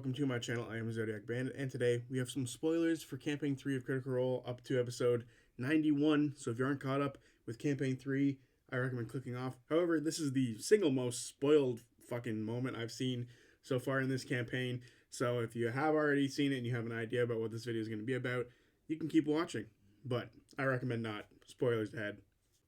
welcome to my channel. I am Zodiac Bandit, and today we have some spoilers for Campaign 3 of Critical Role up to episode 91. So if you aren't caught up with Campaign 3, I recommend clicking off. However, this is the single most spoiled fucking moment I've seen so far in this campaign. So if you have already seen it and you have an idea about what this video is going to be about, you can keep watching. But I recommend not. Spoilers ahead.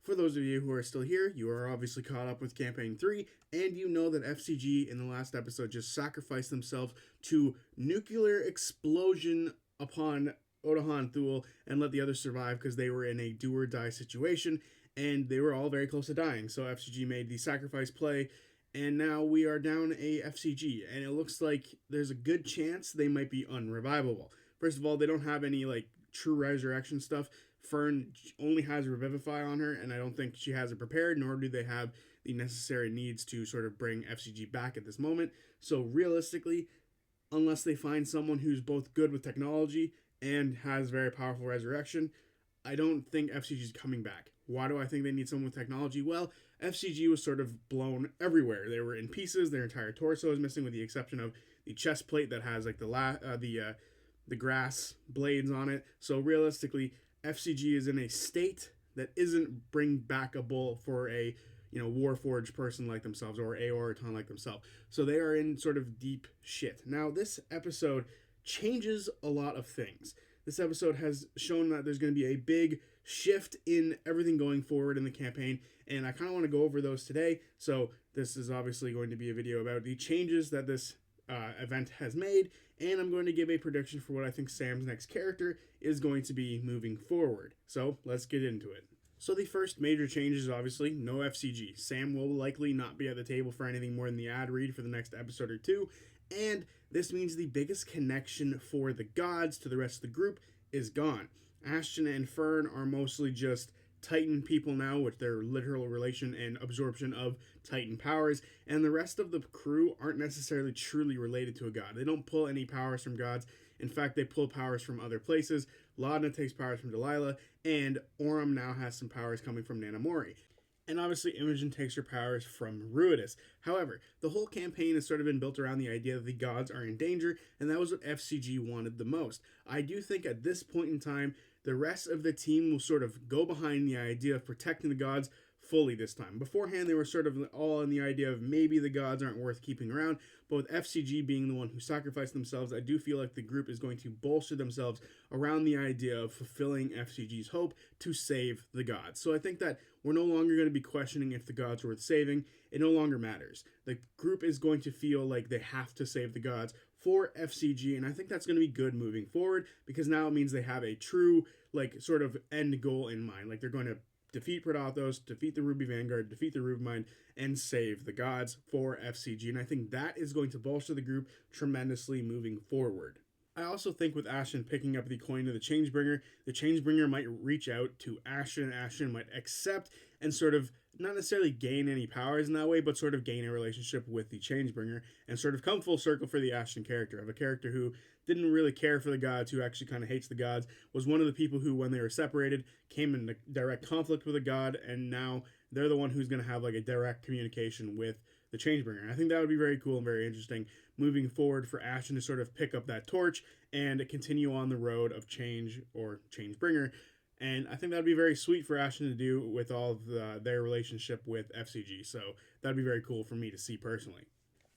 For those of you who are still here, you are obviously caught up with Campaign 3, and you know that FCG in the last episode just sacrificed themselves to nuclear explosion upon Odahan Thule and let the others survive because they were in a do-or-die situation, and they were all very close to dying. So FCG made the sacrifice play, and now we are down a FCG, and it looks like there's a good chance they might be unrevivable. First of all, they don't have any, true resurrection stuff. Fern only has Revivify on her, and I don't think she has it prepared, nor do they have the necessary needs to sort of bring FCG back at this moment. So realistically, unless they find someone who's both good with technology and has very powerful resurrection, I don't think FCG is coming back. Why do I think they need someone with technology? Well, FCG was sort of blown everywhere. They were in pieces. Their entire torso is missing, with the exception of the chest plate that has the grass blades on it. So realistically, FCG is in a state that isn't bring backable for a Warforged person like themselves or a Oraton like themselves. So they are in sort of deep shit. Now this episode changes a lot of things. This episode has shown that there's going to be a big shift in everything going forward in the campaign, and I kind of want to go over those today. So this is obviously going to be a video about the changes that this event has made, and I'm going to give a prediction for what I think Sam's next character is going to be moving forward. So let's get into it. So the first major change is obviously no FCG. Sam will likely not be at the table for anything more than the ad read for the next episode or two, and this means the biggest connection for the gods to the rest of the group is gone. Ashton and Fern are mostly just Titan people now, with their literal relation and absorption of Titan powers, and the rest of the crew aren't necessarily truly related to a god. They don't pull any powers from gods. In fact, they pull powers from other places. Laudna takes powers from Delilah, and Oram now has some powers coming from Nanamori. And obviously Imogen takes her powers from Ruidus. However, the whole campaign has sort of been built around the idea that the gods are in danger, and that was what FCG wanted the most. I do think at this point in time, the rest of the team will sort of go behind the idea of protecting the gods fully this time. Beforehand, they were sort of all in the idea of maybe the gods aren't worth keeping around, but with FCG being the one who sacrificed themselves, I do feel like the group is going to bolster themselves around the idea of fulfilling FCG's hope to save the gods. So I think that we're no longer going to be questioning if the gods are worth saving. It no longer matters. The group is going to feel like they have to save the gods for FCG, and I think that's going to be good moving forward, because now it means they have a true, sort of end goal in mind. They're going to defeat Predathos, defeat the Ruby Vanguard, defeat the Rubimine, and save the gods for FCG, and I think that is going to bolster the group tremendously moving forward. I also think with Ashton picking up the coin of the Changebringer might reach out to Ashton, and Ashton might accept and sort of not necessarily gain any powers in that way, but sort of gain a relationship with the Changebringer and sort of come full circle for the Ashton character, of a character who didn't really care for the gods, who actually kind of hates the gods, was one of the people who, when they were separated, came in direct conflict with a god, and now they're the one who's going to have a direct communication with the Changebringer. And I think that would be very cool and very interesting moving forward for Ashton to sort of pick up that torch and continue on the road of change, or Changebringer. And I think that would be very sweet for Ashton to do with all of their relationship with FCG. So that would be very cool for me to see personally.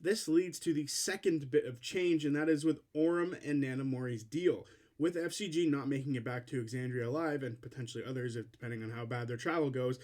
This leads to the second bit of change, and that is with Oram and Nanamori's deal. With FCG not making it back to Exandria alive, and potentially others, depending on how bad their travel goes,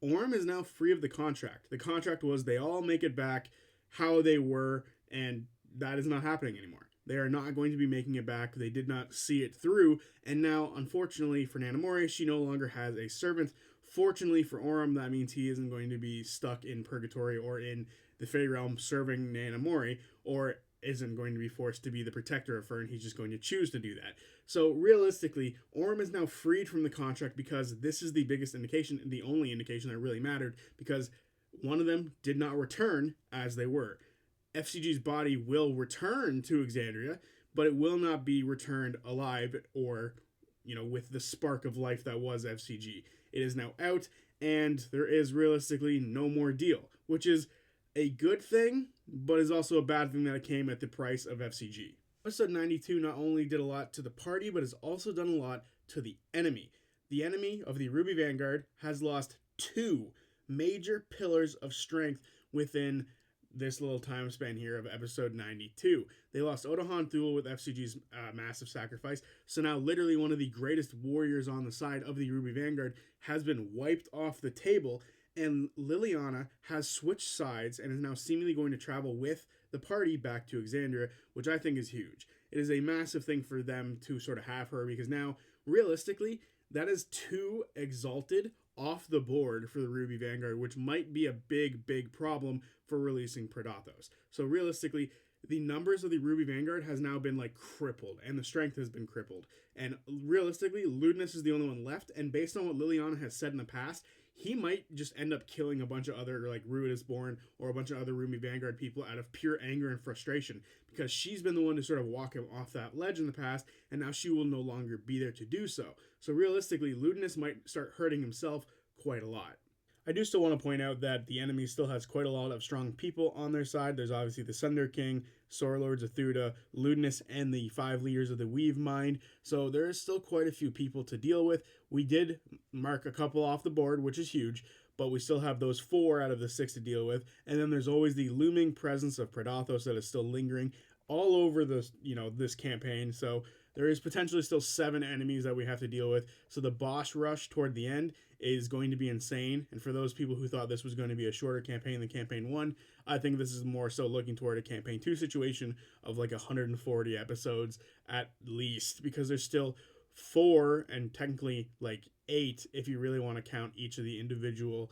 Oram is now free of the contract. The contract was they all make it back how they were, and that is not happening anymore. They are not going to be making it back. They did not see it through, and now, unfortunately for Nanamori, she no longer has a servant. Fortunately for Oram, that means he isn't going to be stuck in Purgatory or in the Fey Realm serving Nanamori, or isn't going to be forced to be the protector of Fern. He's just going to choose to do that. So realistically, Oram is now freed from the contract, because this is the biggest indication, and the only indication that really mattered, because one of them did not return as they were. FCG's body will return to Exandria, but it will not be returned alive or, with the spark of life that was FCG. It is now out, and there is realistically no more deal, which is a good thing, but is also a bad thing that it came at the price of FCG. Episode 92 not only did a lot to the party, but has also done a lot to the enemy. The enemy of the Ruby Vanguard has lost 2 major pillars of strength within this little time span here of episode 92. They lost Odahan Thule with FCG's massive sacrifice, so now literally one of the greatest warriors on the side of the Ruby Vanguard has been wiped off the table, and Liliana has switched sides and is now seemingly going to travel with the party back to Exandria, which I think is huge. It is a massive thing for them to sort of have her, because now, realistically, that is 2 exalted off the board for the Ruby Vanguard, which might be a big problem for releasing Predathos. So realistically, the numbers of the Ruby Vanguard has now been like crippled, and the strength has been crippled. And realistically, Ludinus is the only one left, and based on what Liliana has said in the past, he might just end up killing a bunch of other, like, Ruidusborn or a bunch of other Ruby Vanguard people out of pure anger and frustration, because she's been the one to sort of walk him off that ledge in the past, and now she will no longer be there to do so. So realistically, Ludinus might start hurting himself quite a lot. I do still want to point out that the enemy still has quite a lot of strong people on their side. There's obviously the Sunder King, Sora Lord Zathuda, Ludinus, and the 5 leaders of the Weave Mind. So there is still quite a few people to deal with. We did mark a couple off the board, which is huge, but we still have those 4 out of the 6 to deal with. And then there's always the looming presence of Predathos that is still lingering all over this campaign. So there is potentially still 7 enemies that we have to deal with. So the boss rush toward the end is going to be insane. And for those people who thought this was going to be a shorter campaign than Campaign 1, I think this is more so looking toward a Campaign 2 situation of like 140 episodes at least, because there's still 4 and technically like 8 if you really want to count each of the individual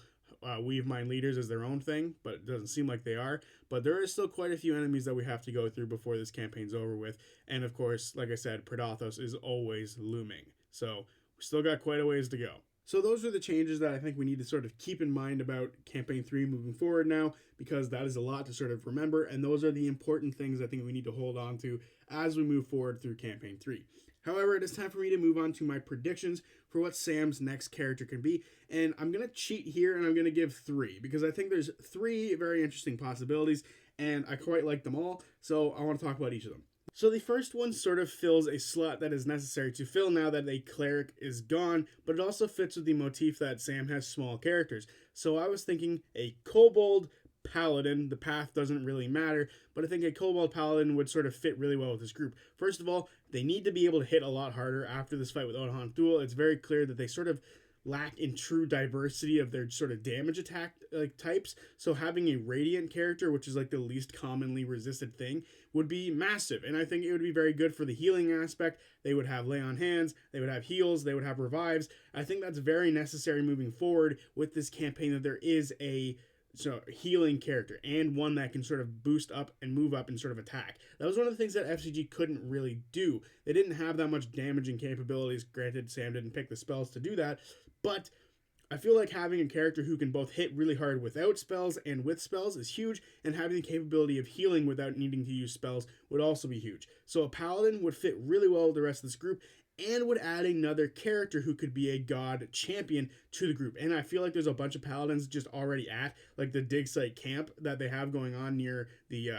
Weave Mind leaders as their own thing, but it doesn't seem like they are. But there is still quite a few enemies that we have to go through before this campaign's over with. And of course, like I said, Predathos is always looming. So we still got quite a ways to go. So those are the changes that I think we need to sort of keep in mind about Campaign 3 moving forward now, because that is a lot to sort of remember, and those are the important things I think we need to hold on to as we move forward through Campaign 3. However, it is time for me to move on to my predictions for what Sam's next character can be, and I'm going to cheat here and I'm going to give 3, because I think there's 3 very interesting possibilities, and I quite like them all, so I want to talk about each of them. So the first one sort of fills a slot that is necessary to fill now that a cleric is gone, but it also fits with the motif that Sam has small characters. So I was thinking a Cobalt Paladin. The path doesn't really matter, but I think a Cobalt Paladin would sort of fit really well with this group. First of all, they need to be able to hit a lot harder after this fight with Odahan Thule. It's very clear that they sort of lack in true diversity of their sort of damage attack types. So having a radiant character, which is like the least commonly resisted thing, would be massive. And I think it would be very good for the healing aspect. They would have lay on hands, they would have heals, they would have revives. I think that's very necessary moving forward with this campaign, that there is a healing character and one that can sort of boost up and move up and sort of attack. That was one of the things that FCG couldn't really do. They didn't have that much damaging capabilities. Granted, Sam didn't pick the spells to do that, but I feel like having a character who can both hit really hard without spells and with spells is huge, and having the capability of healing without needing to use spells would also be huge. So a paladin would fit really well with the rest of this group, and would add another character who could be a god champion to the group. And I feel like there's a bunch of paladins just already at like the dig site camp that they have going on near the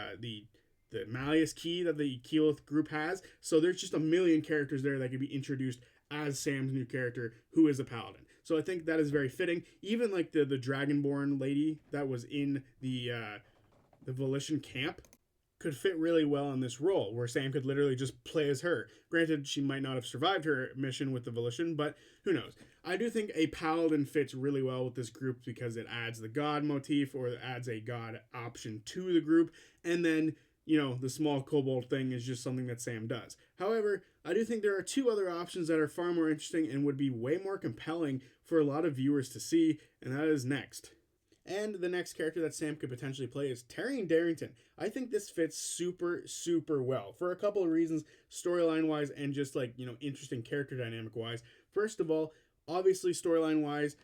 Malleus Key that the Keyleth group has. So there's just a million characters there that could be introduced as Sam's new character, who is a paladin. So I think that is very fitting. Even like the Dragonborn lady that was in the Volition camp could fit really well in this role, where Sam could literally just play as her. Granted, she might not have survived her mission with the Volition, but who knows. I do think a paladin fits really well with this group because it adds the god motif, or it adds a god option to the group, and then, you know, the small kobold thing is just something that Sam does. However, I do think there are 2 other options that are far more interesting and would be way more compelling for a lot of viewers to see, and that is next. And the next character that Sam could potentially play is Taryon Darrington. I think this fits super well for a couple of reasons, storyline-wise and just like, you know, interesting character dynamic-wise. First of all, obviously storyline-wise,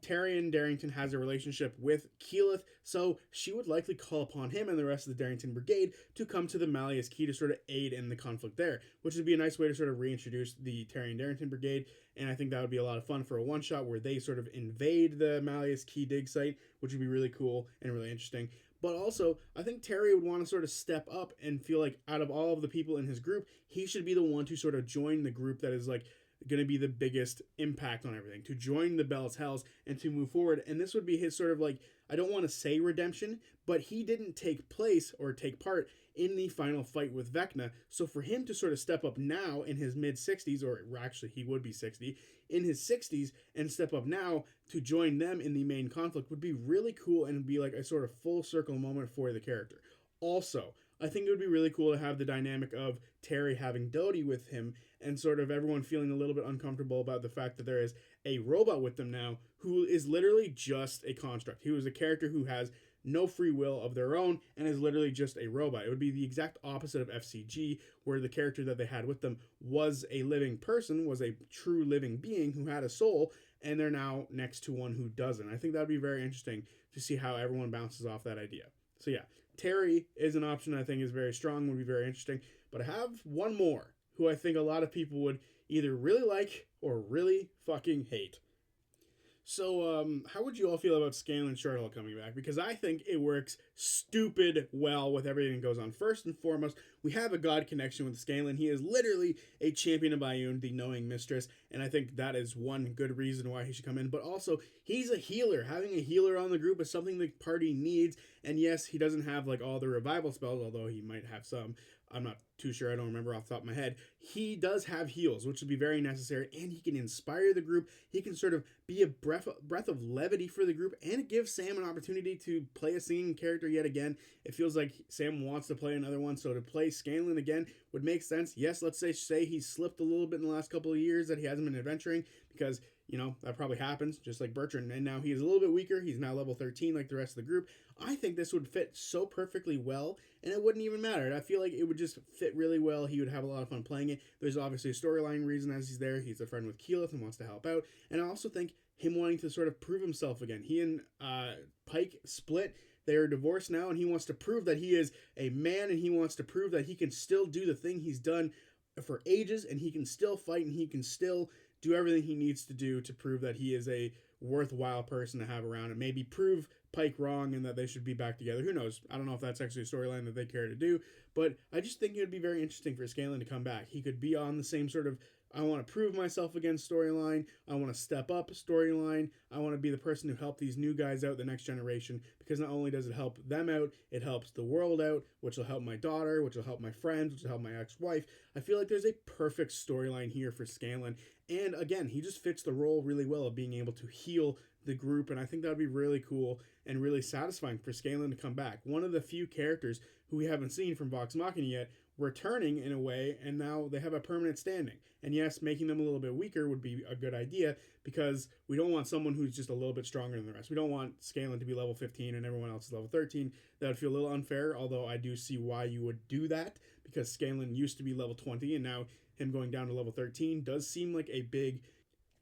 Taryon Darrington has a relationship with Keyleth, so she would likely call upon him and the rest of the Darrington Brigade to come to the Malleus Key to sort of aid in the conflict there, which would be a nice way to sort of reintroduce the Taryon Darrington Brigade, and I think that would be a lot of fun for a one-shot where they sort of invade the Malleus Key dig site, which would be really cool and really interesting. But also, I think Terry would want to sort of step up and feel like out of all of the people in his group, he should be the one to sort of join the group that is like going to be the biggest impact on everything, to join the Bell's Hells and to move forward. And this would be his sort of like, I don't want to say redemption, but he didn't take place or take part in the final fight with Vecna. So for him to sort of step up now in his mid 60s, or actually he would be 60, in his 60s, and step up now to join them in the main conflict would be really cool and be like a sort of full circle moment for the character. Also, I think it would be really cool to have the dynamic of Terry having Dodie with him and sort of everyone feeling a little bit uncomfortable about the fact that there is a robot with them now who is literally just a construct. He was a character who has no free will of their own and is literally just a robot. It would be the exact opposite of FCG, where the character that they had with them was a living person, was a true living being who had a soul, and they're now next to one who doesn't. I think that would be very interesting to see how everyone bounces off that idea. So yeah, Terry is an option I think is very strong, would be very interesting. But I have one more who I think a lot of people would either really like or really fucking hate. So, how would you all feel about Scalin Shardle coming back? Because I think it works stupid well with everything that goes on. First and foremost, we have a god connection with Scalin. He is literally a champion of Bayun, the knowing mistress, and I think that is one good reason why he should come in. But also, he's a healer. Having a healer on the group is something the party needs. And yes, he doesn't have like all the revival spells, although he might have some. I'm not too sure. I don't remember off the top of my head. He does have heals, which would be very necessary, and he can inspire the group. He can sort of be a breath of levity for the group, and it gives Sam an opportunity to play a singing character yet again. It feels like Sam wants to play another one, so to play Scalin again would make sense. Yes, let's say he slipped a little bit in the last couple of years, that he hasn't been adventuring, because that probably happens, just like Bertrand. And now he's a little bit weaker. He's now level 13 like the rest of the group. I think this would fit so perfectly well, and it wouldn't even matter. I feel like it would just fit really well. He would have a lot of fun playing it. There's obviously a storyline reason as he's there. He's a friend with Keyleth and wants to help out. And I also think him wanting to sort of prove himself again. He and Pike split. They are divorced now, and he wants to prove that he is a man, and he wants to prove that he can still do the thing he's done for ages, and he can still fight, and he can still do everything he needs to do to prove that he is a worthwhile person to have around, and maybe prove Pike wrong and that they should be back together. Who knows? I don't know if that's actually a storyline that they care to do, but I just think it would be very interesting for Scalin to come back. He could be on the same sort of I want to prove myself again storyline. I want to step up storyline. I want to be the person who help these new guys out, the next generation, because not only does it help them out, it helps the world out, which will help my daughter, which will help my friends, which will help my ex-wife. I feel like there's a perfect storyline here for Scalin. And again, he just fits the role really well of being able to heal the group, and I think that would be really cool and really satisfying for Scalin to come back. One of the few characters who we haven't seen from Vox Machina yet, returning in a way, and now they have a permanent standing. And yes, making them a little bit weaker would be a good idea, because we don't want someone who's just a little bit stronger than the rest. We don't want Scalin to be level 15 and everyone else is level 13. That would feel a little unfair, although I do see why you would do that, because Scalin used to be level 20, and now him going down to level 13 does seem like a big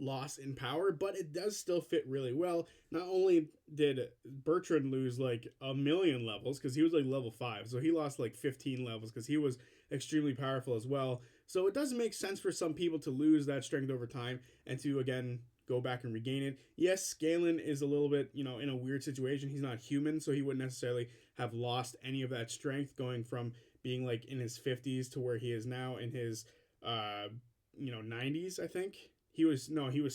loss in power, but it does still fit really well. Not only did Bertrand lose like a million levels, because he was like level 5, so he lost like 15 levels because he was extremely powerful as well. So it does make sense for some people to lose that strength over time and to again go back and regain it. Yes, Scalin is a little bit, in a weird situation. He's not human, so he wouldn't necessarily have lost any of that strength going from being like in his 50s to where he is now in his 90s, I think. He was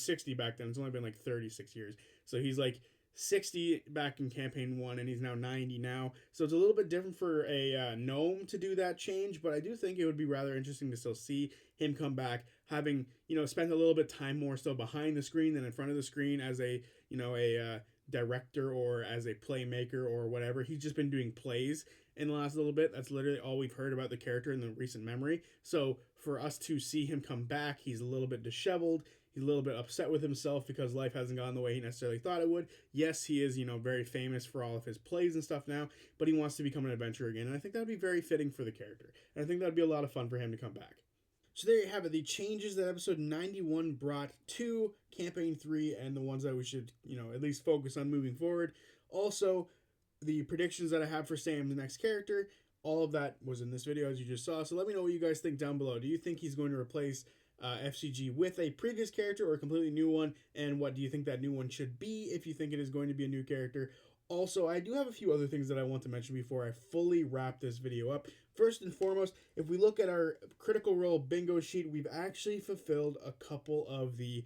60 back then. It's only been like 36 years. So he's like 60 back in campaign 1, and he's now 90 now. So it's a little bit different for a gnome to do that change, but I do think it would be rather interesting to still see him come back, having, spent a little bit time more still behind the screen than in front of the screen as a director or as a playmaker or whatever. He's just been doing plays in the last little bit. That's literally all we've heard about the character in the recent memory. So for us to see him come back, he's a little bit disheveled. He's a little bit upset with himself because life hasn't gone the way he necessarily thought it would. Yes, he is, very famous for all of his plays and stuff now, but he wants to become an adventurer again. And I think that would be very fitting for the character. And I think that would be a lot of fun for him to come back. So there you have it, the changes that episode 91 brought to Campaign 3 and the ones that we should, at least focus on moving forward. Also, the predictions that I have for Sam's next character, all of that was in this video as you just saw. So let me know what you guys think down below. Do you think he's going to replace FCG with a previous character or a completely new one? And what do you think that new one should be if you think it is going to be a new character? Also, I do have a few other things that I want to mention before I fully wrap this video up. First and foremost, if we look at our Critical Role bingo sheet, we've actually fulfilled a couple of the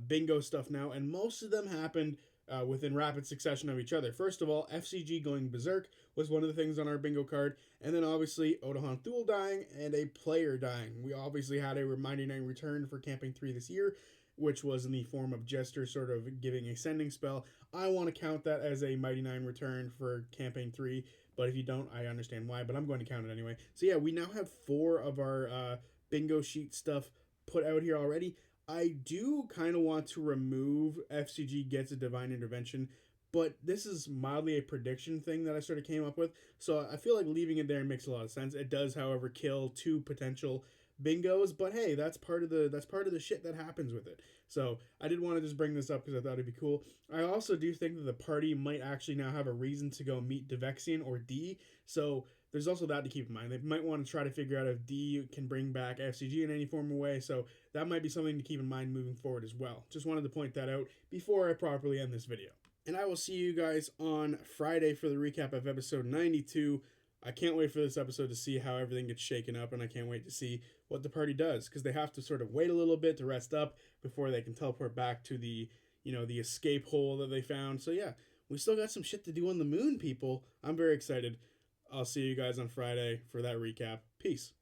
bingo stuff now, and most of them happened within rapid succession of each other. First of all, FCG going berserk was one of the things on our bingo card, and then obviously Odahan Thule dying and a player dying. We obviously had a Mighty Nine return for Campaign 3 this year, which was in the form of Jester sort of giving a sending spell. I want to count that as a Mighty Nine return for Campaign 3, but if you don't, I understand why, but I'm going to count it anyway. So yeah, we now have 4 of our bingo sheet stuff put out here already. I do kind of want to remove FCG gets a Divine Intervention, but this is mildly a prediction thing that I sort of came up with. So I feel like leaving it there makes a lot of sense. It does, however, kill 2 potential bingos, but hey, that's part of the shit that happens with it. So I did want to just bring this up because I thought it'd be cool. I also do think that the party might actually now have a reason to go meet Devexian or D. So there's also that to keep in mind. They might want to try to figure out if D can bring back FCG in any form or way. So that might be something to keep in mind moving forward as well. Just wanted to point that out before I properly end this video. And I will see you guys on Friday for the recap of episode 92. I can't wait for this episode to see how everything gets shaken up, and I can't wait to see what the party does, because they have to sort of wait a little bit to rest up before they can teleport back to the escape hole that they found. So yeah, we still got some shit to do on the moon, people. I'm very excited. I'll see you guys on Friday for that recap. Peace.